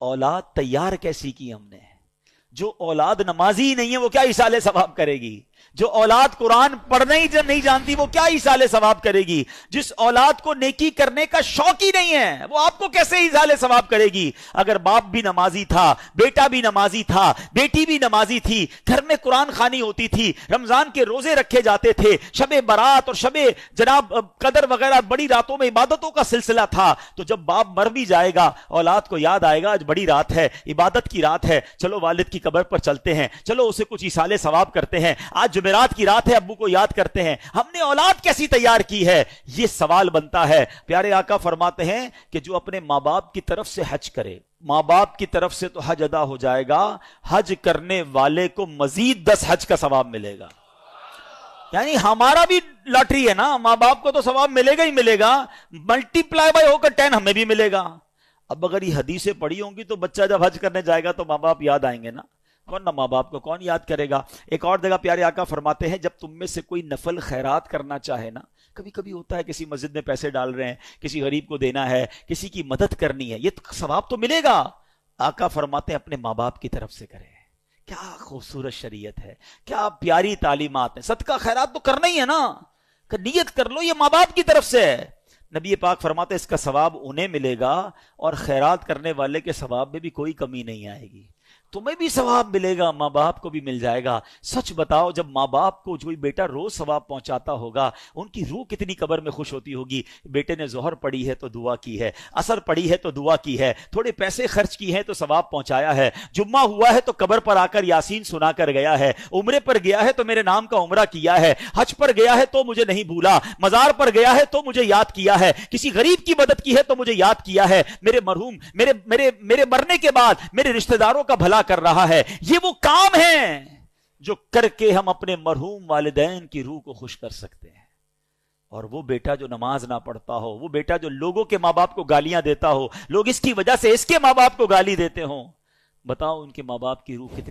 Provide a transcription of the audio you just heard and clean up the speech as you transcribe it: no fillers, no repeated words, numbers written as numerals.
اولاد تیار کیسی کی ہم نے؟ جو اولاد نمازی ہی نہیں ہے وہ کیا ایصال ثواب کرے گی؟ جو اولاد قرآن پڑھنا ہی نہیں جانتی وہ کیا ایصال ثواب کرے گی؟ جس اولاد کو نیکی کرنے کا شوق ہی نہیں ہے وہ آپ کو کیسے ایصال ثواب کرے گی؟ اگر باپ بھی نمازی تھا، بیٹا بھی نمازی تھا، بیٹی بھی نمازی تھی، گھر میں قرآن خوانی ہوتی تھی، رمضان کے روزے رکھے جاتے تھے، شب برات اور شب جناب قدر وغیرہ بڑی راتوں میں عبادتوں کا سلسلہ تھا، تو جب باپ مر بھی جائے گا اولاد کو یاد آئے گا آج بڑی رات ہے، عبادت کی رات ہے، چلو والد کی قبر پر چلتے ہیں، چلو اسے کچھ ایصال ثواب کرتے ہیں، آج جمعرات کی رات ہے ابو کو یاد کرتے ہیں۔ ہم نے اولاد کیسی تیار کی ہے؟ یہ سوال بنتا ہے۔ پیارے آقا فرماتے ہیں کہ جو اپنے ماں باپ کی طرف سے حج کرے، ماں باپ کی طرف سے تو حج ادا ہو جائے گا، حج کرنے والے کو مزید 10 حج کا ثواب ملے گا۔ یعنی ہمارا بھی لاٹری ہے نا، ماں باپ کو تو ثواب ملے گا ہی ملے گا، ملٹی پلائی بائی ہو کر 10 ہمیں بھی ملے گا۔ اب اگر یہ حدیثیں پڑھی ہوں گی تو بچہ جب حج کرنے جائے گا تو ماں باپ یاد آئیں گے نا، ورنہ ماں باپ کو کون یاد کرے گا؟ ایک اور جگہ پیارے آقا فرماتے ہیں جب تم میں سے کوئی نفل خیرات کرنا چاہے نا، کبھی کبھی ہوتا ہے کسی مسجد میں پیسے ڈال رہے ہیں، کسی غریب کو دینا ہے، کسی کی مدد کرنی ہے، یہ ثواب تو ملے گا۔ آقا فرماتے ہیں اپنے ماں باپ کی طرف سے کرے۔ کیا خوبصورت شریعت ہے، کیا پیاری تعلیمات ہیں۔ صدقہ خیرات تو کرنا ہی ہے نا، کہ نیت کر لو یہ ماں باپ کی طرف سے ہے۔ نبی پاک فرماتے ہیں اس کا ثواب انہیں ملے گا اور خیرات کرنے والے کے ثواب میں بھی کوئی کمی نہیں آئے گی، تمہیں بھی ثواب ملے گا، ماں باپ کو بھی مل جائے گا۔ سچ بتاؤ جب ماں باپ کو کوئی بیٹا روز ثواب پہنچاتا ہوگا ان کی روح کتنی قبر میں خوش ہوتی ہوگی۔ بیٹے نے ظہر پڑھی ہے تو دعا کی ہے، عصر پڑھی ہے تو دعا کی ہے، تھوڑے پیسے خرچ کی ہیں تو ثواب پہنچایا ہے، جمعہ ہوا ہے تو قبر پر آ کر یاسین سنا کر گیا ہے، عمرے پر گیا ہے تو میرے نام کا عمرہ کیا ہے، حج پر گیا ہے تو مجھے نہیں بھولا، مزار پر گیا ہے تو مجھے یاد کیا ہے، کسی غریب کی مدد کی ہے تو مجھے یاد کیا ہے، میرے مرحوم میرے مرنے کے بعد میرے رشتہ داروں کا بھلا کر رہا ہے۔ یہ وہ کام ہیں جو کر کے ہم اپنے مرحوم والدین کی روح کو خوش کر سکتے ہیں۔ اور وہ بیٹا جو نماز نہ پڑھتا ہو، وہ بیٹا جو لوگوں کے ماں باپ کو گالیاں دیتا ہو، لوگ اس کی وجہ سے اس کے ماں باپ کو گالی دیتے ہوں، بتاؤ ان کے ماں باپ کی روح کتنی